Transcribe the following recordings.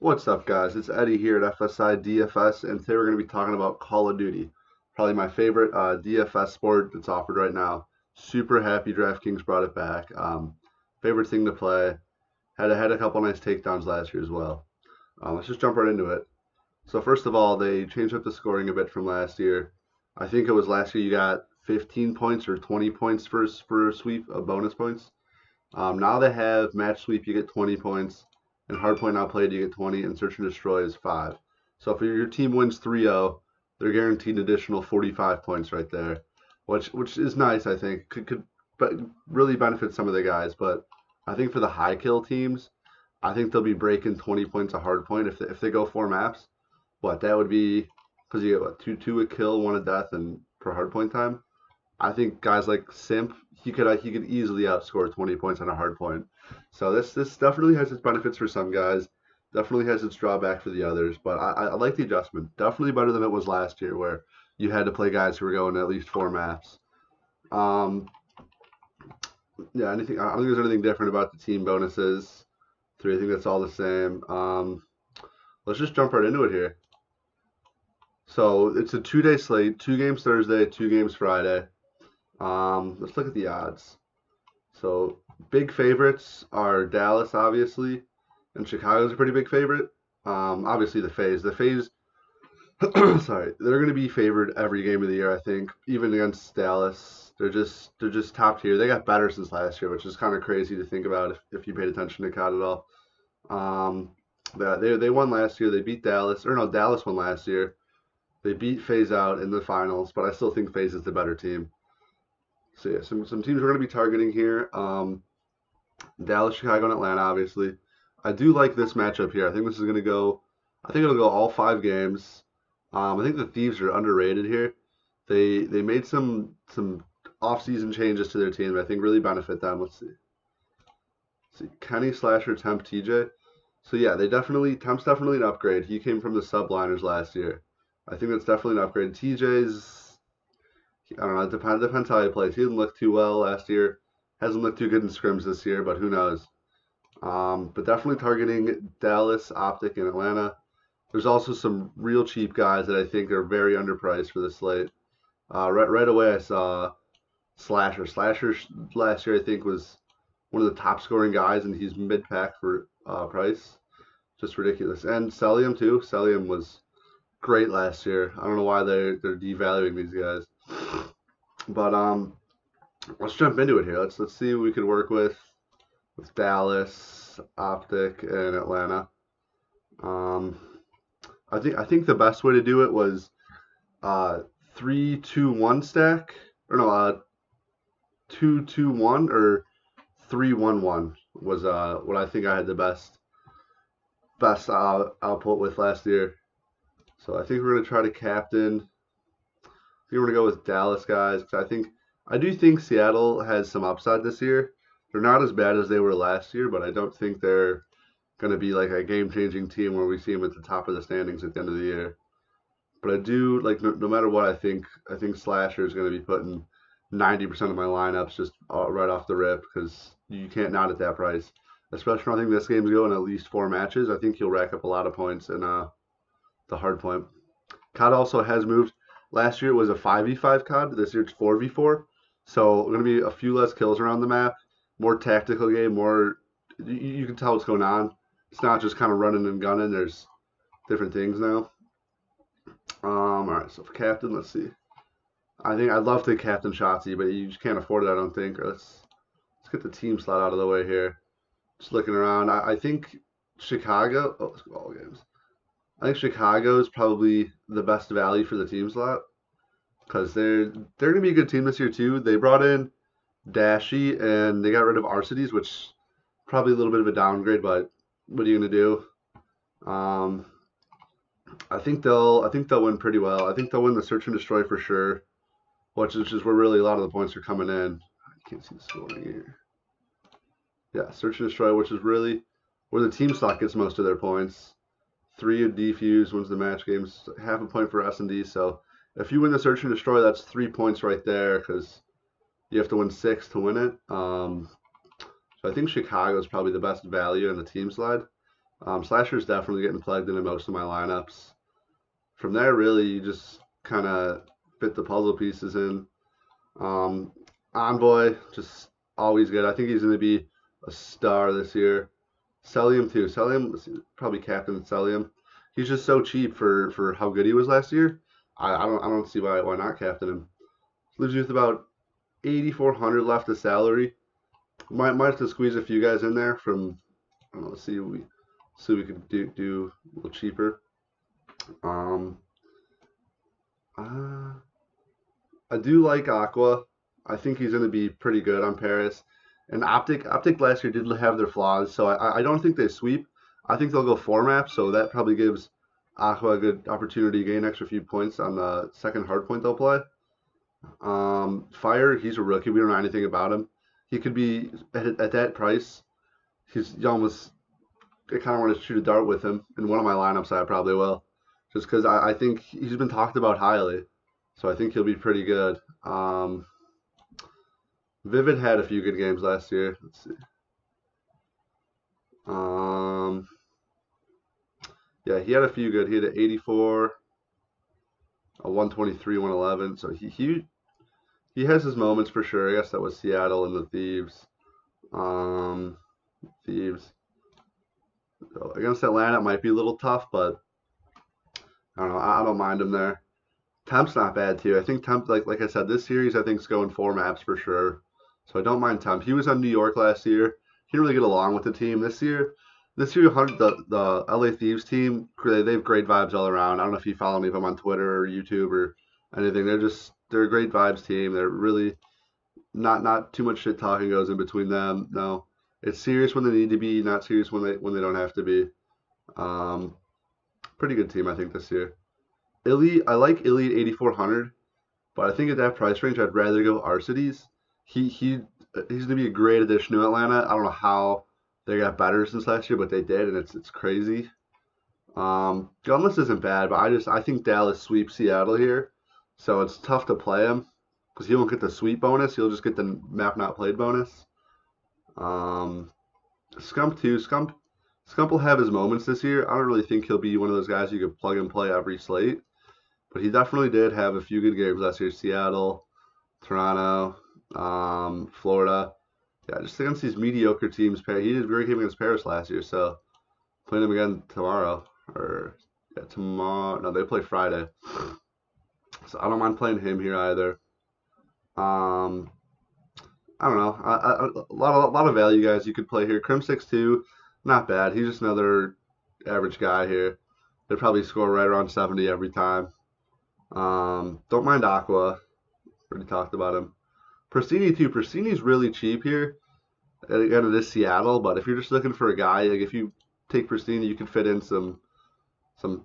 What's up, guys? It's Eddie here at FSI DFS, and today we're going to be talking about Call of Duty. Probably my favorite DFS sport that's offered right now. Super happy Draftkings brought it back. Favorite thing to play. Had a couple nice takedowns last year as well. Let's just jump right into it. So first of all, they changed up the scoring a bit from last year. I think it was last year you got 15 points or 20 points for a sweep of bonus points. Now they have match sweep, you get 20 points, and hardpoint outplayed, you get 20, and search and destroy is 5. So if your team wins 3-0, they're guaranteed an additional 45 points right there, which is nice, I think. Could but really benefit some of the guys. But I think for the high kill teams, I think they'll be breaking 20 points a hardpoint if they go 4 maps. What that would be, because you get what, two a kill, one a death, and per hardpoint time. I think guys like Simp, he could easily outscore 20 points on a hard point. So this definitely has its benefits for some guys, definitely has its drawback for the others. But I like the adjustment. Definitely better than it was last year, where you had to play guys who were going at least 4 maps. Um, yeah, anything. I don't think there's anything different about the team bonuses. Three, I think that's all the same. Let's just jump right into it here. So it's a 2-day slate, 2 games Thursday, 2 games Friday. Let's look at the odds. So big favorites are Dallas, obviously, and Chicago's a pretty big favorite. Obviously the FaZe, sorry, they're going to be favored every game of the year. I think even against Dallas, they're just top tier. They got better since last year, which is kind of crazy to think about if you paid attention to COD at all. Um, they won last year. They beat Dallas, or no, Dallas won last year. They beat FaZe out in the finals, but I still think FaZe is the better team. So yeah, some teams we're going to be targeting here. Dallas, Chicago, and Atlanta, obviously. I do like this matchup here. I think this is going to go. I think it'll go all 5 games. I think the Thieves are underrated here. They made some off-season changes to their team that I think really benefit them. Let's see. Kenny Slasher, Temp, TJ. So yeah, Temp's definitely an upgrade. He came from the subliners last year. I think that's definitely an upgrade. TJ's, I don't know. It depends how he plays. He didn't look too well last year. Hasn't looked too good in scrims this year, but who knows? But definitely targeting Dallas, Optic, and Atlanta. There's also some real cheap guys that I think are very underpriced for the slate. Right away, I saw Slasher. Slasher last year I think was one of the top scoring guys, and he's mid pack for price. Just ridiculous. And Celium too. Celium was great last year. I don't know why they're devaluing these guys. But let's jump into it here. Let's see what we can work with Dallas, Optic, and Atlanta. Um, I think the best way to do it was 3-2-1 stack, or no, 2-2-1 or 3-1-1 was what I think I had the best output with last year. So I think we're gonna try to captain. I think we're gonna go with Dallas guys because I do think Seattle has some upside this year. They're not as bad as they were last year, but I don't think they're gonna be like a game-changing team where we see them at the top of the standings at the end of the year. But I do like no matter what, I think Slasher is gonna be putting 90% of my lineups just right off the rip because you can't not at that price. Especially when I think this game's going at least 4 matches. I think he'll rack up a lot of points in the hard point. COD also has moved. Last year it was a 5v5 COD. This year it's 4v4. So going to be a few less kills around the map, more tactical game, more. You can tell what's going on. It's not just kind of running and gunning. There's different things now. All right. So for captain, let's see. I think I'd love to captain Shotzi, but you just can't afford it. I don't think. Let's get the team slot out of the way here. Just looking around. I think Chicago. Oh, let's go all games. I think Chicago is probably the best value for the team slot because they're gonna be a good team this year too. They brought in Dashy and they got rid of Arcides, which probably a little bit of a downgrade, but what are you gonna do? Um, I think they'll win pretty well. I think they'll win the search and destroy for sure, which is just where really a lot of the points are coming in. I can't see the scoring here. Yeah, search and destroy, which is really where the team slot gets most of their points. 3 of defuse wins the match games, half a point for S&D. So if you win the search and destroy, that's 3 points right there because you have to win 6 to win it. So I think Chicago is probably the best value in the team slide. Slasher's definitely getting plugged into most of my lineups. From there, really, you just kind of fit the puzzle pieces in. Um, Envoy, just always good. I think he's going to be a star this year. Celium too. Celium, probably captain Celium. He's just so cheap for how good he was last year. I don't see why not captain him. Leaves you with about 8,400 left of salary. Might have to squeeze a few guys in there from, I don't know, see what we could do a little cheaper. Um, uh, I do like Aqua. I think he's going to be pretty good on Paris. And Optic last year did have their flaws, so I don't think they sweep. I think they'll go four maps, so that probably gives Aqua a good opportunity to gain an extra few points on the second hard point they'll play. Fire, he's a rookie. We don't know anything about him. He could be at that price. You almost I kind of want to shoot a dart with him in one of my lineups. I probably will, just because I think he's been talked about highly, so I think he'll be pretty good. Vivid had a few good games last year. Let's see. Um, yeah, he had a few good. He had an 84, a 123, 111. So he has his moments for sure. I guess that was Seattle and the Thieves. Um, Thieves. So against Atlanta, it might be a little tough, but I don't know. I don't mind him there. Temp's not bad too. I think Temp, like I said, this series I think is going four maps for sure. So I don't mind Temp. He was on New York last year. He didn't really get along with the team this year, the LA Thieves team, they have great vibes all around. I don't know if you follow me if I'm on Twitter or YouTube or anything. They're a great vibes team. They're really not too much shit talking goes in between them. No, it's serious when they need to be, not serious when they don't have to be. Um, Pretty good team I think this year. Illy, I like Illy at 8,400, but I think at that price range I'd rather go Arcides. He's gonna be a great addition to Atlanta. I don't know how they got better since last year, but they did, and it's crazy. Gunless isn't bad, but I think Dallas sweeps Seattle here, so it's tough to play him because he won't get the sweep bonus. He'll just get the map not played bonus. Um, Scump too. Scump will have his moments this year. I don't really think he'll be one of those guys you could plug and play every slate, but he definitely did have a few good games last year. Seattle, Toronto, Florida. Yeah, just against these mediocre teams. He did a great game against Paris last year, so playing him again tomorrow. Or yeah, tomorrow. No, they play Friday. So I don't mind playing him here either. Um, I don't know. A lot of value guys you could play here. Crim 6-2, not bad. He's just another average guy here. They probably score right around 70 every time. Don't mind Aqua. Already talked about him. Pristini too. Pristini's really cheap here. And again, it is Seattle, but if you're just looking for a guy, like if you take Pristini, you can fit in some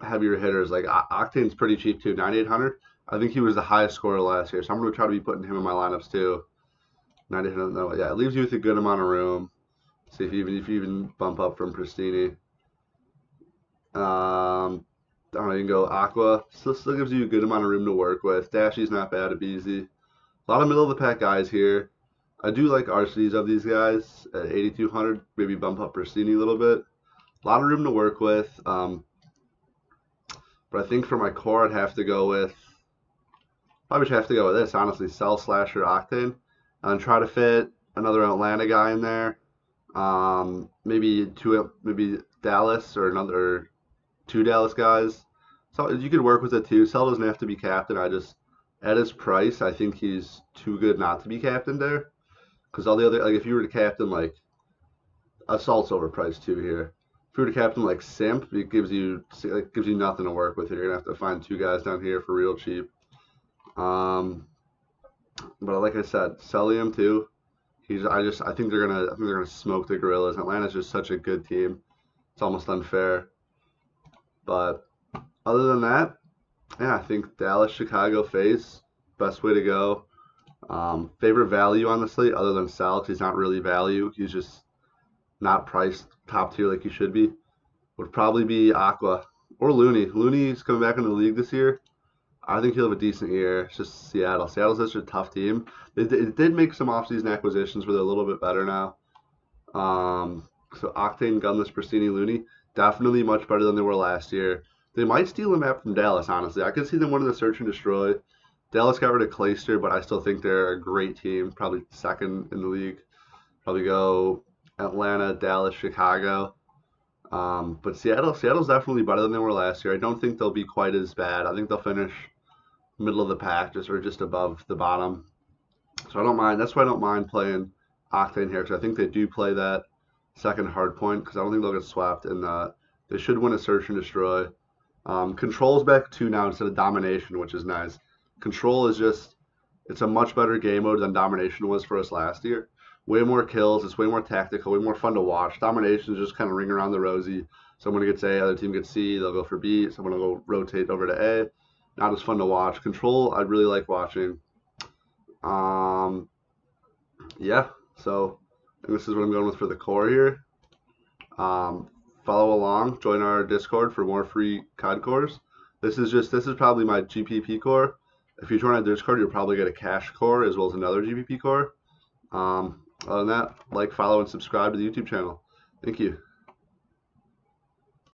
heavier hitters. Like Octane's pretty cheap too, 9,800. I think he was the highest scorer last year, so I'm gonna try to be putting him in my lineups too. 9,800. No, yeah, it leaves you with a good amount of room. See if you even bump up from Pristini. I don't know, you can go Aqua. Still gives you a good amount of room to work with. Dashy's not bad at Beezy. A lot of middle of the pack guys here. I do like RCs of these guys at 8,200. Maybe bump up Pristini a little bit. A lot of room to work with. But I think for my core, probably should have to go with this, honestly. Cell Slasher Octane. And try to fit another Atlanta guy in there. Maybe Dallas or another two Dallas guys. So you could work with it too. Cell doesn't have to be captain. At his price, I think he's too good not to be captain there. Because all the other, like if you were to captain like Assault's overpriced too here. If you were to captain like Simp, it gives you nothing to work with here. You're gonna have to find two guys down here for real cheap. Um, but like I said, Celium too. I think they're gonna smoke the Gorillas. Atlanta's just such a good team. It's almost unfair. But other than that, yeah, I think Dallas, Chicago, FaZe, best way to go. Favorite value on the slate, other than Sal, 'cause he's not really value. He's just not priced top tier like he should be. Would probably be Aqua or Looney. Looney's coming back in the league this year. I think he'll have a decent year. It's just Seattle. Seattle's such a tough team. It did make some offseason acquisitions where they're a little bit better now. So Octane, Gunless, Pristini, Looney. Definitely much better than they were last year. They might steal a map from Dallas, honestly. I could see them winning the search and destroy. Dallas got rid of Clayster, but I still think they're a great team, probably second in the league. Probably go Atlanta, Dallas, Chicago. But Seattle's definitely better than they were last year. I don't think they'll be quite as bad. I think they'll finish middle of the pack, just above the bottom. So I don't mind. That's why I don't mind playing Octane here, because I think they do play that second hard point, because I don't think they'll get swept, and they should win a search and destroy. Control's back 2 now instead of domination, which is nice. Control is it's a much better game mode than domination was for us last year. Way more kills, it's way more tactical, way more fun to watch. Domination is just kind of ring around the rosy. Someone gets A, other team gets C, they'll go for B, someone will go rotate over to A. Not as fun to watch. Control, I really like watching. Yeah, so this is what I'm going with for the core here. Follow along, join our Discord for more free COD cores. This is probably my GPP core. If you join our Discord, you'll probably get a cash core as well as another GPP core. Other than that, like, follow, and subscribe to the YouTube channel. Thank you.